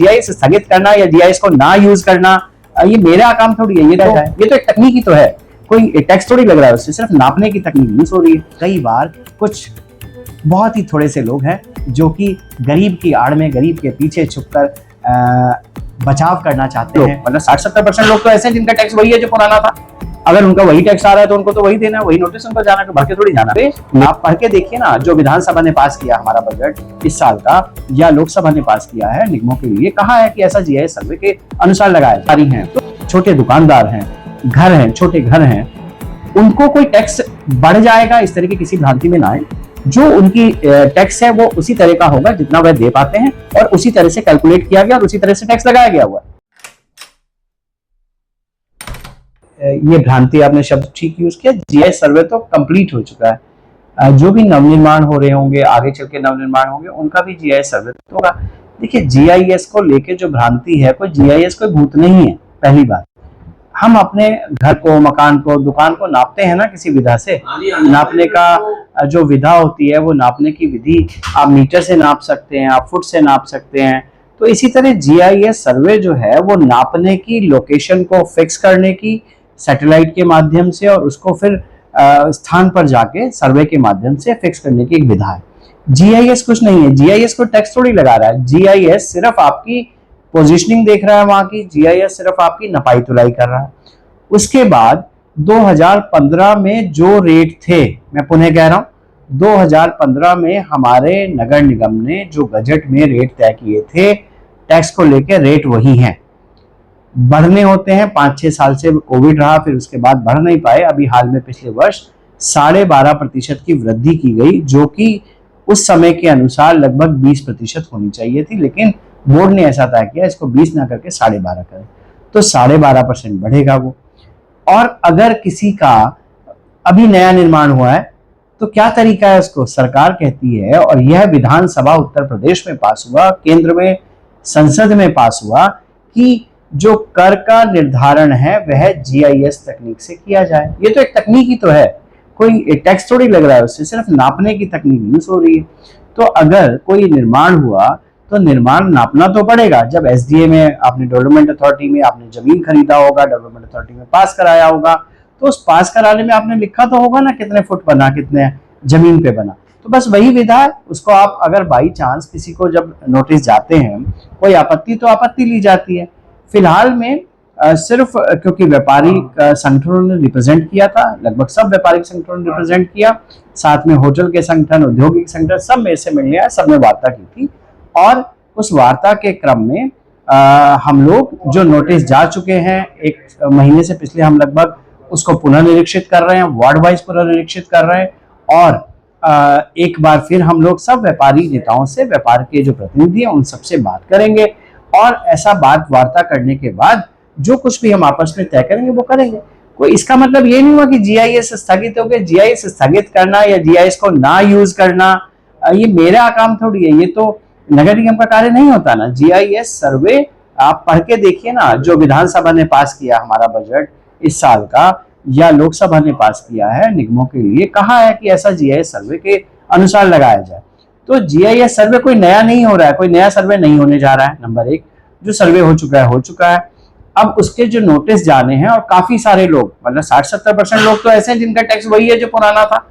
GIS स्थगित करना या जीआईएस को ना यूज करना, ये मेरा काम थोड़ी है। ये तो एक तकनीक ही तो है, कोई टैक्स थोड़ी लग रहा है उससे, सिर्फ नापने की तकनीक यूज हो रही है। कई बार कुछ बहुत ही थोड़े से लोग हैं जो कि गरीब की आड़ में, गरीब के पीछे छुपकर बचाव करना चाहते हैं। मतलब 60-70% लोग तो ऐसे हैं जिनका टैक्स वही है जो पुराना था। अगर उनका वही टैक्स आ रहा है तो उनको तो वही देना, वही नोटिस उनको जाना, भर के थोड़ी जाना। आप पढ़ के देखिए ना, जो विधानसभा ने पास किया हमारा बजट इस साल का, या लोकसभा ने पास किया है निगमों के लिए, कहा है कि ऐसा जीआईएस सर्वे के अनुसार लगाए जा रही हैं। तो छोटे दुकानदार हैं, घर हैं, छोटे घर हैं, उनको कोई टैक्स बढ़ जाएगा इस तरह की किसी भ्रांति में ना आए। जो उनकी टैक्स है वो उसी तरह का होगा जितना वह दे पाते हैं, और उसी तरह से कैलकुलेट किया गया और उसी तरह से टैक्स लगाया गया हुआ। ये भ्रांति आपने शब्द ठीक यूज किया। जीआईएस सर्वे तो कंप्लीट हो चुका है। जो भी नवनिर्माण हो रहे होंगे, आगे चल के नवनिर्माण होंगे, उनका भी जीआईएस सर्वे तो होगा। देखिए, जीआईएस को लेके जो भ्रांति है, कोई जीआईएस कोई भूत नहीं है। पहली बात, हम अपने घर को, मकान को, दुकान को नापते हैं ना किसी विधा से। नापने का जो विधा होती है, वो नापने की विधि आप मीटर से नाप सकते हैं, आप फुट से नाप सकते हैं। तो इसी तरह जीआईएस सर्वे जो है वो नापने की, लोकेशन को फिक्स करने की सैटेलाइट के माध्यम से, और उसको फिर स्थान पर जाके सर्वे के माध्यम से फिक्स करने की एक विधा है। जीआईएस कुछ नहीं है। जीआईएस को टैक्स थोड़ी लगा रहा है। जीआईएस सिर्फ आपकी पोजीशनिंग देख रहा है वहां की। जीआईएस सिर्फ आपकी नपाई तुलाई कर रहा है। उसके बाद 2015 में जो रेट थे, मैं पुनः कह रहा हूं, 2015 में हमारे नगर निगम ने जो बजट में रेट तय किए थे टैक्स को लेकर, रेट वही हैं। बढ़ने होते हैं, 5-6 साल से कोविड रहा, फिर उसके बाद बढ़ नहीं पाए। अभी हाल में पिछले वर्ष 12.5% की वृद्धि की गई, जो कि उस समय के अनुसार लगभग 20% होनी चाहिए थी, लेकिन बोर्ड ने ऐसा तय किया इसको 20 ना करके 12.5 करें, तो 12.5% बढ़ेगा वो। और अगर किसी का अभी नया निर्माण हुआ है तो क्या तरीका है उसको, सरकार कहती है, और यह विधानसभा उत्तर प्रदेश में पास हुआ, केंद्र में संसद में पास हुआ, कि जो कर का निर्धारण है वह जीआईएस तकनीक से किया जाए। ये तो एक तकनीक ही तो है, कोई टैक्स थोड़ी लग रहा है उससे, सिर्फ नापने की तकनीक यूज हो रही है। तो अगर कोई निर्माण हुआ तो निर्माण नापना तो पड़ेगा। जब एसडीए में आपने, डेवलपमेंट अथॉरिटी में आपने जमीन खरीदा होगा, डेवलपमेंट अथॉरिटी में पास कराया होगा, तो उस पास कराने में आपने लिखा तो होगा ना कितने फुट बना, कितने जमीन पे बना। तो बस वही विधा है। उसको आप अगर बाई चांस किसी को जब नोटिस जाते हैं कोई आपत्ति, तो आपत्ति ली जाती है। फिलहाल में सिर्फ क्योंकि व्यापारी संगठनों ने रिप्रेजेंट किया था, लगभग सब व्यापारिक संगठनों ने रिप्रेजेंट किया, साथ में होटल के संगठन, औद्योगिक संगठन, सब मेरे से मिलने आए, सबने वार्ता की थी। और उस वार्ता के क्रम में हम लोग जो नोटिस जा चुके हैं 1 महीने से, पिछले हम लगभग उसको पुनर्निरीक्षित कर रहे हैं, वार्ड वाइज पुनर्निरीक्षित कर रहे हैं। और एक बार फिर हम लोग सब व्यापारी नेताओं से, व्यापार के जो प्रतिनिधि हैं उन सबसे बात करेंगे, और ऐसा बात वार्ता करने के बाद जो कुछ भी हम आपस में तय करेंगे वो करेंगे। कोई इसका मतलब ये नहीं हुआ कि जीआईएस स्थगित हो गया। जीआईएस स्थगित करना या जीआईएस को ना यूज करना, ये मेरा काम थोड़ी है। ये तो नगर निगम का कार्य नहीं होता ना। जीआईएस सर्वे आप पढ़ के देखिए ना, जो विधानसभा ने पास किया हमारा बजट इस साल का, या लोकसभा ने पास किया है निगमों के लिए, कहा है कि ऐसा जीआईएस सर्वे के अनुसार लगाया जाए। तो जीआईएस सर्वे कोई नया नहीं हो रहा है, कोई नया सर्वे नहीं होने जा रहा है। नंबर 1, जो सर्वे हो चुका है हो चुका है। अब उसके जो नोटिस जाने हैं, और काफी सारे लोग, मतलब 60-70% लोग तो ऐसे हैं जिनका टैक्स वही है जो पुराना था।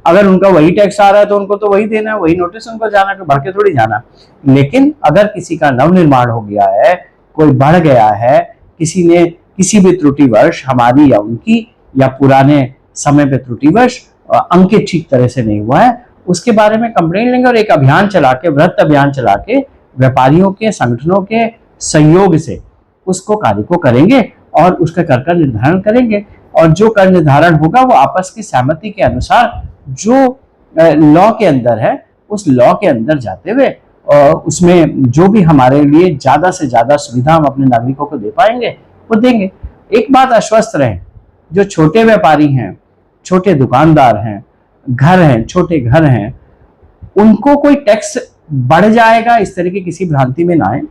अगर उनका वही टैक्स आ रहा है तो उनको तो वही देना, वही नोटिस उनको जाना, भर के थोड़ी जाना। लेकिन अगर किसी का नवनिर्माण हो गया है, कोई बढ़ गया है, किसी ने किसी भी त्रुटिवश, हमारी या उनकी या पुराने समय पे त्रुटिवश अंकित ठीक तरह से नहीं हुआ है, उसके बारे में कंप्लेंट लेंगे, और एक अभियान चला के, व्रत अभियान चला के, व्यापारियों के संगठनों के सहयोग से उसको कार्य को करेंगे, और उसका कर का निर्धारण करेंगे। और जो कर निर्धारण होगा वो आपस की सहमति के अनुसार, जो लॉ के अंदर है, उस लॉ के अंदर जाते हुए, और उसमें जो भी हमारे लिए ज्यादा से ज्यादा सुविधा हम अपने नागरिकों को दे पाएंगे वो देंगे। एक बात आश्वस्त रहें, जो छोटे व्यापारी हैं, छोटे दुकानदार हैं, घर हैं, छोटे घर हैं, उनको कोई टैक्स बढ़ जाएगा इस तरह की किसी भ्रांति में ना आए।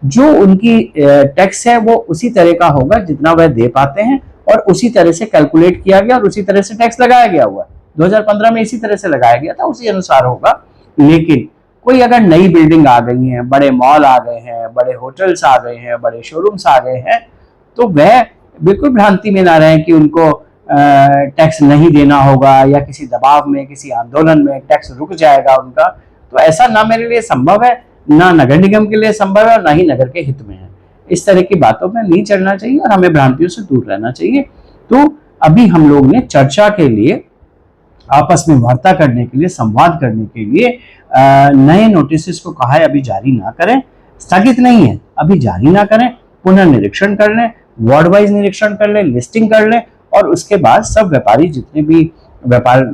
जो उनकी टैक्स है वो उसी तरह का होगा जितना वह दे पाते हैं, और उसी तरह से कैलकुलेट किया गया, और उसी तरह से टैक्स लगाया गया हुआ है। 2015 में इसी तरह से लगाया गया था, उसी अनुसार होगा। लेकिन कोई अगर नई बिल्डिंग आ गई है, बड़े मॉल आ गए हैं, बड़े होटल्स आ गए हैं, बड़े शोरूम्स आ गए हैं, तो वह बिल्कुल भ्रांति में ना रहें कि उनको टैक्स नहीं देना होगा या किसी दबाव में, किसी आंदोलन में टैक्स रुक जाएगा उनका। तो ऐसा ना मेरे लिए संभव है, ना नगर निगम के लिए संभव है और ना ही नगर के हित में है। इस तरह की बातों में नहीं चलना चाहिए और हमें भ्रांतियों से दूर रहना चाहिए। तो अभी हम लोग ने चर्चा के लिए, आपस में वार्ता करने के लिए, संवाद करने के लिए नए नोटिस को कहा है अभी जारी ना करें, स्थगित नहीं है, अभी जारी ना करें, पुनर्निरीक्षण कर लें, वार्ड वाइज निरीक्षण कर लें, लिस्टिंग कर लें और उसके बाद सब व्यापारी जितने भी व्यापार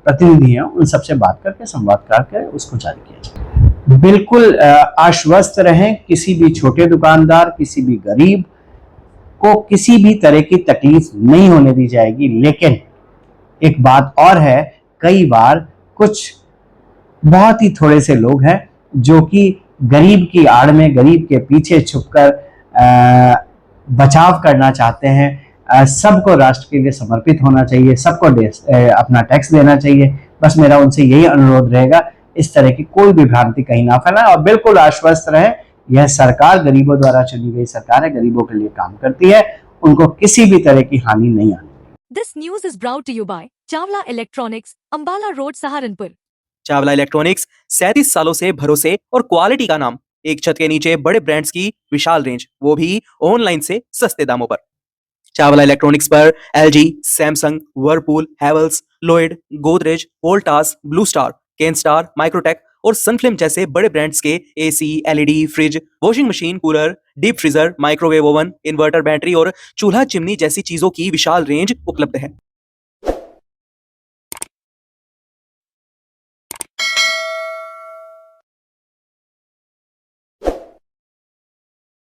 प्रतिनिधि हैं उन सबसे बात करके, संवाद करके उसको जारी किया जाए। बिल्कुल आश्वस्त रहें, किसी भी छोटे दुकानदार, किसी भी गरीब को किसी भी तरह की तकलीफ नहीं होने दी जाएगी। लेकिन एक बात और है, कई बार कुछ बहुत ही थोड़े से लोग हैं जो कि गरीब की आड़ में, गरीब के पीछे छुपकर बचाव करना चाहते हैं। सबको राष्ट्र के लिए समर्पित होना चाहिए, सबको अपना टैक्स देना चाहिए। बस मेरा उनसे यही अनुरोध रहेगा, इस तरह की कोई भी भ्रांति कहीं ना फैलाएं और बिल्कुल आश्वस्त रहें, यह सरकार गरीबों द्वारा चुनी गई सरकार है, गरीबों के लिए काम करती है, उनको किसी भी तरह की हानि नहीं आनी। This news is brought to you by Chawla Electronics, Ambala Road, Saharanpur. Chawla electronics 37 सालों से भरोसे और क्वालिटी का नाम। एक छत के नीचे बड़े ब्रांड्स की विशाल रेंज, वो भी ऑनलाइन से सस्ते दामों पर। चावला इलेक्ट्रॉनिक्स पर LG, Samsung, Whirlpool, Havells, Lloyd, Godrej, Voltas, blue star, Kenstar, Microtek और सनफ्लिम जैसे बड़े ब्रांड्स के AC, LED, fridge, washing machine, cooler, deep freezer, microwave oven, inverter, battery और चूल्हा चिमनी जैसी चीजों की विशाल रेंज उपलब्ध है।